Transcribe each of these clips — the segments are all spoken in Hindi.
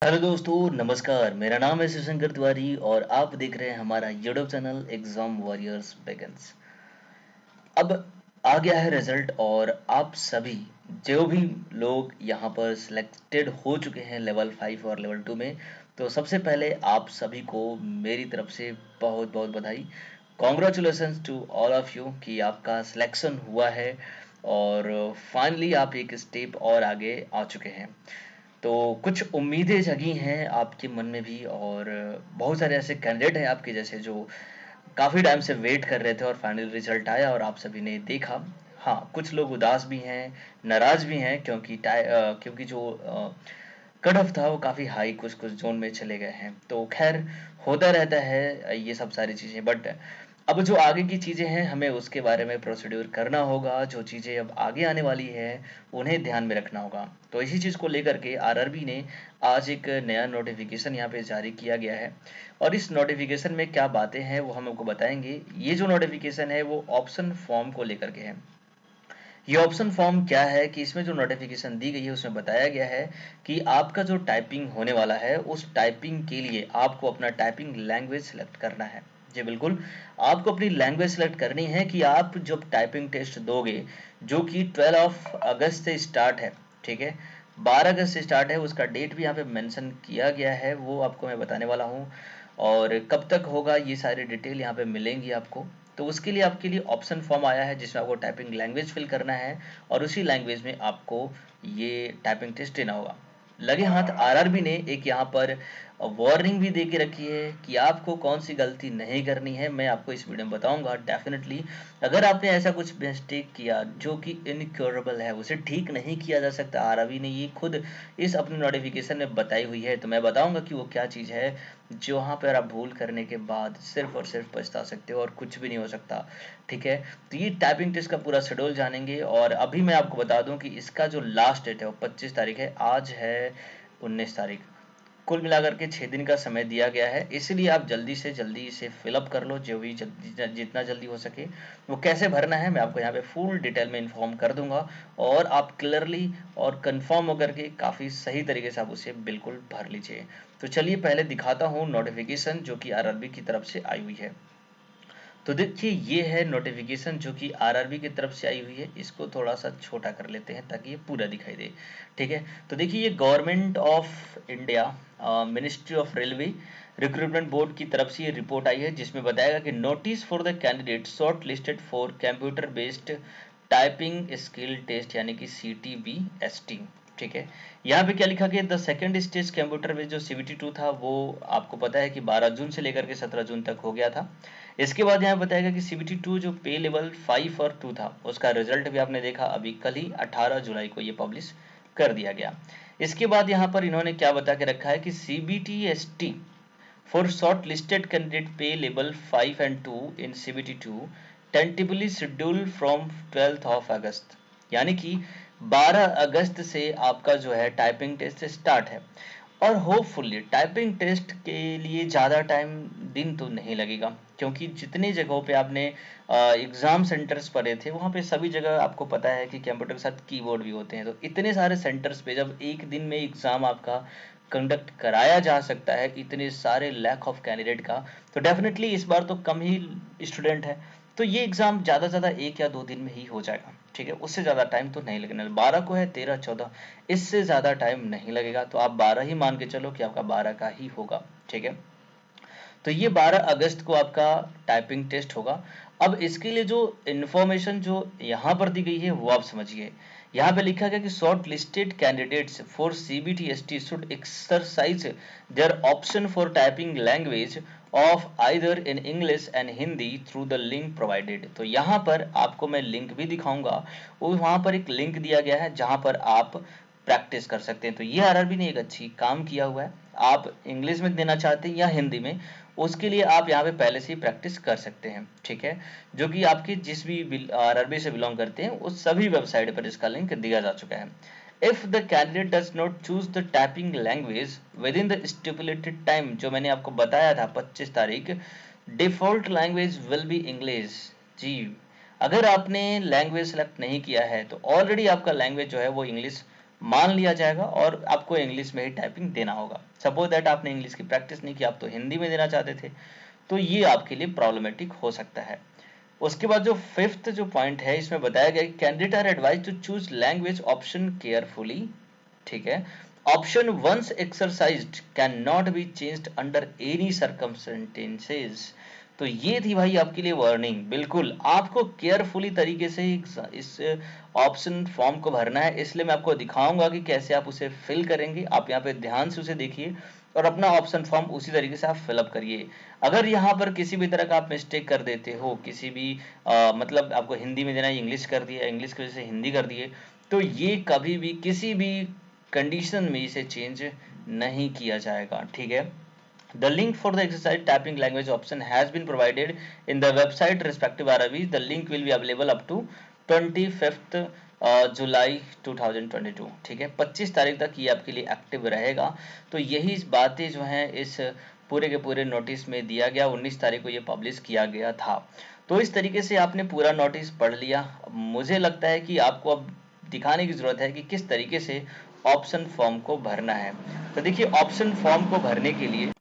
हेलो दोस्तों, नमस्कार। मेरा नाम है शिवशंकर तिवारी और आप देख रहे हैं हमारा YouTube channel exam warriors begins. अब आ गया है रिजल्ट और आप सभी जो भी लोग यहाँ पर सिलेक्टेड हो चुके हैं लेवल 5 और लेवल 2 में, तो सबसे पहले आप सभी को मेरी तरफ से बहुत बहुत बधाई। Congratulations to all of you कि आपका सिलेक्शन हुआ है और फाइनली आप एक स्टेप और आगे आ चुके हैं। तो कुछ उम्मीदें जगी हैं आपके मन में भी और बहुत सारे ऐसे कैंडिडेट हैं आपके जैसे जो काफ़ी टाइम से वेट कर रहे थे और फाइनल रिजल्ट आया और आप सभी ने देखा। हाँ, कुछ लोग उदास भी हैं, नाराज भी हैं क्योंकि जो कट ऑफ था वो काफ़ी हाई कुछ कुछ जोन में चले गए हैं। तो खैर, होता रहता है ये सब सारी चीज़ें। बट अब जो आगे की चीज़ें हैं हमें उसके बारे में प्रोसीड्यूर करना होगा। जो चीज़ें अब आगे आने वाली है उन्हें ध्यान में रखना होगा। तो इसी चीज़ को लेकर के आरआरबी ने आज एक नया नोटिफिकेशन यहाँ पे जारी किया गया है और इस नोटिफिकेशन में क्या बातें हैं वो हम आपको बताएंगे। ये जो नोटिफिकेशन है वो ऑप्शन फॉर्म को लेकर के है। ये ऑप्शन फॉर्म क्या है कि इसमें जो नोटिफिकेशन दी गई है उसमें बताया गया है कि आपका जो टाइपिंग होने वाला है उस टाइपिंग के लिए आपको अपना टाइपिंग लैंग्वेज सेलेक्ट करना है। जी बिल्कुल, आपको अपनी लैंग्वेज सेलेक्ट करनी है कि आप जब टाइपिंग टेस्ट दोगे जो कि 12 अगस्त से स्टार्ट है, ठीक है, 12 अगस्त से स्टार्ट है। उसका डेट भी यहाँ पे मेंशन किया गया है, वो आपको मैं बताने वाला हूँ और कब तक होगा ये सारी डिटेल यहाँ पे मिलेंगी आपको। तो उसके लिए आपके लिए ऑप्शन फॉर्म आया है जिसमें आपको टाइपिंग लैंग्वेज फिल करना है और उसी लैंग्वेज में आपको ये टाइपिंग टेस्ट देना होगा। लगे हाथ आरआरबी ने एक यहाँ पर वार्निंग भी दे के रखी है कि आपको कौन सी गलती नहीं करनी है। मैं आपको इस वीडियो में बताऊंगा डेफिनेटली। अगर आपने ऐसा कुछ मिस्टेक किया जो कि इनक्योरेबल है, उसे ठीक नहीं किया जा सकता, आरआरबी ने ये खुद इस अपने नोटिफिकेशन में बताई हुई है। तो मैं बताऊंगा कि वो क्या चीज़ है जो वहाँ पर आप भूल करने के बाद सिर्फ और सिर्फ पछता सकते हो और कुछ भी नहीं हो सकता। ठीक है, तो ये टाइपिंग टेस्ट का पूरा शेड्यूल जानेंगे और अभी मैं आपको बता दूं कि इसका जो लास्ट डेट है वो 25 तारीख है। आज है 19 तारीख। कुल मिलाकर के 6 दिन का समय दिया गया है, इसलिए आप जल्दी से जल्दी इसे फिलअप कर लो, जो भी जल्दी जितना जल्दी हो सके। वो कैसे भरना है मैं आपको यहाँ पे फुल डिटेल में इन्फॉर्म कर दूंगा और आप क्लियरली और कंफर्म होकर के काफ़ी सही तरीके से आप उसे बिल्कुल भर लीजिए। तो चलिए पहले दिखाता हूँ नोटिफिकेशन जो कि आरआरबी की तरफ से आई हुई है। तो देखिए ये है नोटिफिकेशन जो कि आरआरबी की तरफ से आई हुई है। इसको थोड़ा सा छोटा कर लेते हैं ताकि ये पूरा दिखाई दे। ठीक है, तो देखिए ये government of India ministry of railway recruitment board की तरफ से ये रिपोर्ट आई है जिसमें बताएगा कि notice for the candidate shortlisted for computer based typing skill test यानी कि CTBST। ठीक है, यहाँ पे क्या लिखा गया, the second stage computer based जो CBT2 था वो आपको पता है कि 12 जून से लेकर के 17 जून तक हो गया था। इसके बाद यहाँ बताएगा कि CBT2 जो पे लेवल 5 और 2 था उसका रिजल्ट भी आपने देखा अभी कल ही 18 जुलाई को ये पब्लिश कर दिया गया। इसके बाद यहाँ पर इन्होंने क्या बता के रखा है कि CBTST for shortlisted candidate pay level 5 and 2 in CBT2 tentatively schedule from 12 of August, यानी कि 12 अगस्त से आपका जो है टाइपिंग टेस्ट स्टार्ट है और होपफुली टाइपिंग टेस्ट के लिए ज़्यादा टाइम दिन तो नहीं लगेगा क्योंकि जितनी जगहों पे आपने एग्ज़ाम सेंटर्स पढ़े थे वहाँ पे सभी जगह आपको पता है कि कंप्यूटर के साथ कीबोर्ड भी होते हैं। तो इतने सारे सेंटर्स पे जब एक दिन में एग्ज़ाम आपका कंडक्ट कराया जा सकता है इतने सारे लैक ऑफ कैंडिडेट का, तो डेफिनेटली इस बार तो कम ही स्टूडेंट है। तो ये एग्ज़ाम ज़्यादा से ज़्यादा 1 या 2 दिन में ही हो जाएगा। ठीक है, उससे ज़्यादा टाइम तो नहीं लगने, 12 को है 13 14, इससे ज़्यादा टाइम नहीं लगेगा। तो आप 12 ही मान के चलो कि आपका 12 का ही होगा। ठीक है, तो ये 12 अगस्त को आपका टाइपिंग टेस्ट होगा। अब इसके लिए जो इन्फॉर्मेशन जो यहाँ पर दी गई है वो आप समझिए। यहाँ पे लिखा गया कि shortlisted candidates for CBTST should exercise their option for typing language of either in English and Hindi through the link provided. तो यहाँ पर आपको मैं लिंक भी दिखाऊंगा, वो वहाँ पर एक लिंक दिया गया है जहाँ पर आप प्रैक्टिस कर सकते हैं। तो ये आरआरबी ने एक अच्छी काम किया हुआ है। आप इंग्लिश में देना चाहते हैं या हिंदी में, उसके लिए आप यहाँ पे पहले से ही प्रैक्टिस कर सकते हैं। ठीक है, जो कि आपके जिस भी आरआरबी से बिलोंग करते हैं उस सभी वेबसाइट पर इसका लिंक दिया जा चुका है। If the candidate does not choose the typing language within the stipulated time, जो मैंने आपको बताया था 25 तारीख, default language will be English. जी, अगर आपने लैंग्वेज सेलेक्ट नहीं किया है तो ऑलरेडी आपका लैंग्वेज जो है वो इंग्लिश मान लिया जाएगा और आपको इंग्लिश में ही टाइपिंग देना होगा। सपोज दैट आपने इंग्लिश की प्रैक्टिस नहीं की, आप तो हिंदी में देना चाहते थे, तो ये आपके लिए प्रॉब्लमेटिक हो सकता है। उसके बाद जो फिफ्थ जो पॉइंट है, इसमें बताया गया कि candidate are advise to choose language option carefully. ठीक है, option once exercised can not be changed under any circumstances. तो ये थी भाई आपके लिए वार्निंग। बिल्कुल आपको केयरफुली तरीके से इस ऑप्शन फॉर्म को भरना है, इसलिए मैं आपको दिखाऊंगा कि कैसे आप उसे फिल करेंगे। आप यहाँ पे ध्यान से उसे देखिए और अपना ऑप्शन फॉर्म उसी तरीके से आप फिलअप करिए। अगर यहाँ पर किसी भी तरह का आप मिस्टेक कर देते हो, किसी भी मतलब आपको हिंदी में देना है, इंग्लिश कर दिया, इंग्लिश की वजह से हिंदी कर दिए, तो ये कभी भी किसी भी कंडीशन में इसे चेंज नहीं किया जाएगा। ठीक है, the link for the exercise typing language option has been provided in the website respective RRBs. The link will be available up to 25th जुलाई 2022। ठीक है, 25 तारीख तक ये आपके लिए एक्टिव रहेगा। तो यही बातें जो हैं इस पूरे के पूरे नोटिस में दिया गया, 19 तारीख को ये पब्लिश किया गया था। तो इस तरीके से आपने पूरा नोटिस पढ़ लिया। मुझे लगता है कि आपको अब दिखाने की जरूरत है कि किस तरीके से ऑप्शन फॉर्म को भरना है। तो देखिए, ऑप्शन फॉर्म को भरने के लिए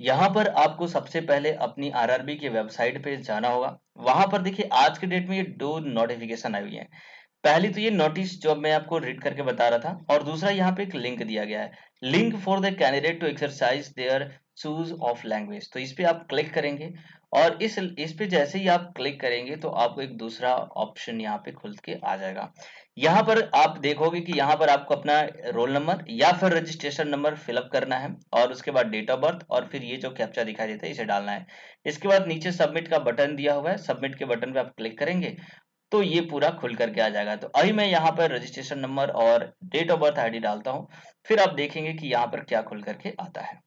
यहाँ पर आपको सबसे पहले अपनी आरआरबी की वेबसाइट पे जाना होगा। वहां पर देखिए आज के डेट में ये दो नोटिफिकेशन आई हुई है। पहली तो ये नोटिस जो मैं आपको रीड करके बता रहा था, और दूसरा यहाँ पे एक लिंक दिया गया है, link for the candidate to exercise their choose of language. तो इस पे आप क्लिक करेंगे और इस पे जैसे ही आप क्लिक करेंगे तो आपको एक दूसरा ऑप्शन यहाँ पे खुल के आ जाएगा। यहाँ पर आप देखोगे कि यहाँ पर आपको अपना रोल नंबर या फिर रजिस्ट्रेशन नंबर फिलअप करना है, और उसके बाद डेट ऑफ बर्थ, और फिर ये जो कैप्चा दिखाई देता है इसे डालना है। इसके बाद नीचे सबमिट का बटन दिया हुआ है, सबमिट के बटन पे आप क्लिक करेंगे तो ये पूरा खुल करके आ जाएगा। तो अभी मैं यहाँ पर रजिस्ट्रेशन नंबर और डेट ऑफ बर्थ आईडी डालता हूँ, फिर आप देखेंगे कि यहाँ पर क्या खुल करके आता है।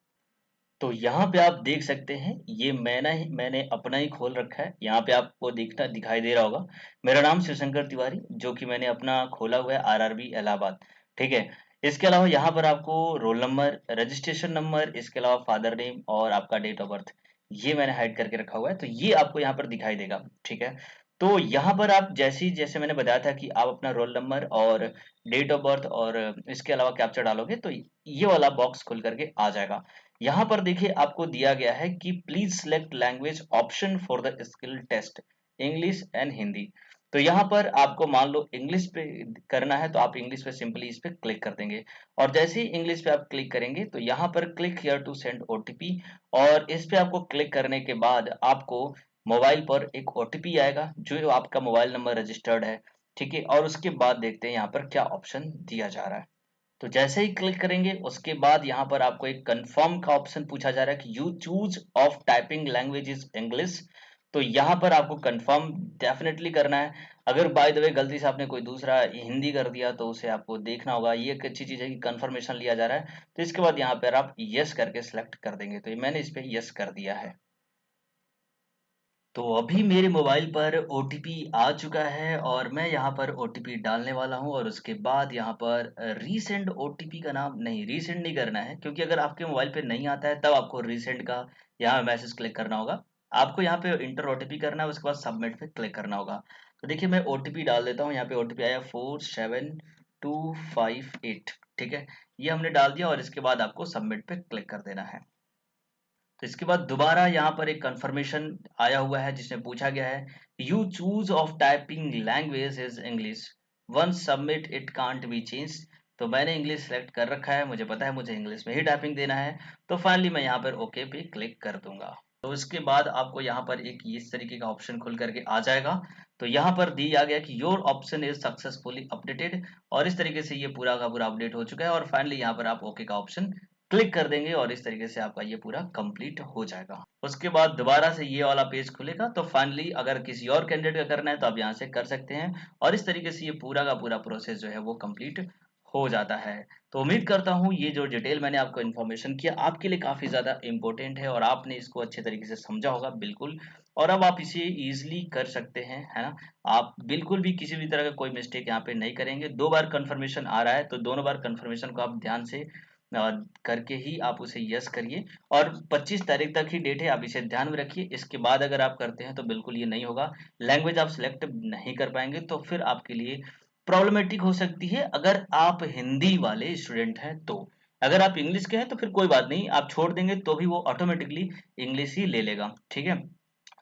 तो यहाँ पे आप देख सकते हैं, ये मैंने अपना ही खोल रखा है। यहाँ पे आपको दिखता दिखाई दे रहा होगा, मेरा नाम शिवशंकर तिवारी, जो कि मैंने अपना खोला हुआ है आरआरबी इलाहाबाद। ठीक है, इसके अलावा यहाँ पर आपको रोल नंबर, रजिस्ट्रेशन नंबर, इसके अलावा फादर नेम और आपका डेट ऑफ बर्थ, ये मैंने हाइड करके रखा हुआ है, तो ये आपको यहाँ पर दिखाई देगा। ठीक है, तो यहाँ पर आप जैसे मैंने बताया था कि आप अपना रोल नंबर और डेट ऑफ बर्थ और इसके अलावा कैप्चा डालोगे तो ये वाला बॉक्स खुल करके आ जाएगा। यहाँ पर देखिए आपको दिया गया है कि please select language option for the skill test, English and Hindi. तो यहाँ पर आपको मान लो इंग्लिश पे करना है, तो आप इंग्लिश पे सिंपली इस पे क्लिक कर देंगे, और जैसे ही इंग्लिश पे आप क्लिक करेंगे तो यहाँ पर click here to send OTP, और इस पे आपको क्लिक करने के बाद आपको मोबाइल पर एक ओटीपी आएगा जो आपका मोबाइल नंबर रजिस्टर्ड है। ठीक है, और उसके बाद देखते हैं यहाँ पर क्या ऑप्शन दिया जा रहा है। तो जैसे ही क्लिक करेंगे उसके बाद यहाँ पर आपको एक कंफर्म का ऑप्शन पूछा जा रहा है कि you choose of typing language is English. तो यहाँ पर आपको कंफर्म डेफिनेटली करना है। अगर बाय द वे गलती से आपने कोई दूसरा हिंदी कर दिया तो उसे आपको देखना होगा। ये एक अच्छी चीज है कि कंफर्मेशन लिया जा रहा है। तो इसके बाद यहाँ पर आप यस करके सिलेक्ट कर देंगे। तो ये मैंने इस पे यस कर दिया है। तो अभी मेरे मोबाइल पर ओटीपी आ चुका है और मैं यहाँ पर ओटीपी डालने वाला हूँ, और उसके बाद यहाँ पर रीसेंड ओटीपी का नाम, नहीं रीसेंड नहीं करना है, क्योंकि अगर आपके मोबाइल पे नहीं आता है तब आपको रीसेंड का यहाँ मैसेज क्लिक करना होगा। आपको यहाँ पे इंटर ओटीपी करना है, उसके बाद सबमिट पे क्लिक करना होगा। तो देखिए मैं ओटीपी डाल देता हूँ। यहाँ पे ओटीपी आया 47258। ठीक है, ये हमने डाल दिया और इसके बाद आपको सबमिट पे क्लिक कर देना है। तो इसके बाद दोबारा यहाँ पर एक कंफर्मेशन आया हुआ है जिसमें पूछा गया है you choose of typing language is English, once submit it can't be change. तो मैंने इंग्लिश सेलेक्ट कर रखा है, मुझे पता है मुझे इंग्लिश में ही टाइपिंग देना है। तो फाइनली मैं यहाँ पर ओके पे क्लिक कर दूंगा। तो इसके बाद आपको यहाँ पर एक इस तरीके का ऑप्शन खुल करके आ जाएगा। तो यहाँ पर दिया गया कि your option is successfully updated, और इस तरीके से ये पूरा का पूरा अपडेट हो चुका है, और फाइनली यहाँ पर आप ओके का ऑप्शन क्लिक कर देंगे और इस तरीके से आपका ये पूरा कंप्लीट हो जाएगा। उसके बाद दोबारा से ये वाला पेज खुलेगा। तो फाइनली अगर किसी और कैंडिडेट का करना है तो आप यहाँ से कर सकते हैं, और इस तरीके से ये पूरा का पूरा प्रोसेस जो है वो कंप्लीट हो जाता है। तो उम्मीद करता हूँ ये जो डिटेल मैंने आपको इन्फॉर्मेशन किया आपके लिए काफी ज्यादा इंपॉर्टेंट है, और आपने इसको अच्छे तरीके से समझा होगा बिल्कुल। और अब आप इसे इजिली कर सकते हैं, है ना। आप बिल्कुल भी किसी भी तरह का कोई मिस्टेक यहाँ पे नहीं करेंगे। 2 बार कंफर्मेशन आ रहा है तो दोनों बार कंफर्मेशन को आप ध्यान से करके ही आप उसे यस करिए। और 25 तारीख तक ही डेट है, आप इसे ध्यान में रखिए। इसके बाद अगर आप करते हैं तो बिल्कुल ये नहीं होगा, लैंग्वेज आप सिलेक्ट नहीं कर पाएंगे, तो फिर आपके लिए प्रॉब्लमेटिक हो सकती है अगर आप हिंदी वाले स्टूडेंट हैं तो। अगर आप इंग्लिश के हैं तो फिर कोई बात नहीं, आप छोड़ देंगे तो भी वो ऑटोमेटिकली इंग्लिश ही ले लेगा, ठीक है।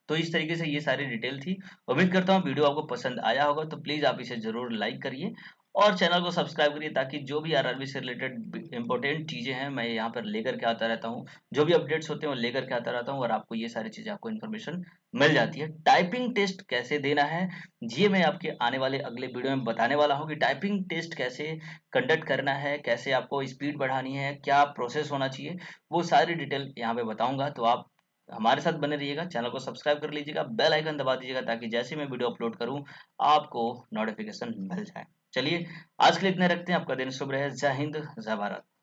तो इस तरीके से ये सारी डिटेल थी। उम्मीद करता हूँ वीडियो आपको पसंद आया होगा, तो प्लीज़ आप इसे ज़रूर लाइक करिए और चैनल को सब्सक्राइब करिए, ताकि जो भी आरआरबी से रिलेटेड इंपॉर्टेंट चीज़ें हैं मैं यहाँ पर लेकर के आता रहता हूँ। जो भी अपडेट्स होते हैं वो लेकर के आता रहता हूँ और आपको ये सारी चीज़ें, आपको इन्फॉर्मेशन मिल जाती है। टाइपिंग टेस्ट कैसे देना है ये मैं आपके आने वाले अगले वीडियो में बताने वाला हूँ, कि टाइपिंग टेस्ट कैसे कंडक्ट करना है, कैसे आपको स्पीड बढ़ानी है, क्या प्रोसेस होना चाहिए, वो सारी डिटेल यहाँ पे बताऊंगा। तो आप हमारे साथ बने रहिएगा, चैनल को सब्सक्राइब कर लीजिएगा, बेल आइकन दबा दीजिएगा, ताकि जैसे मैं वीडियो अपलोड करूं आपको नोटिफिकेशन मिल जाए। चलिए आज के लिए इतने रखते हैं, आपका दिन शुभ रहे। जय हिंद, जय भारत।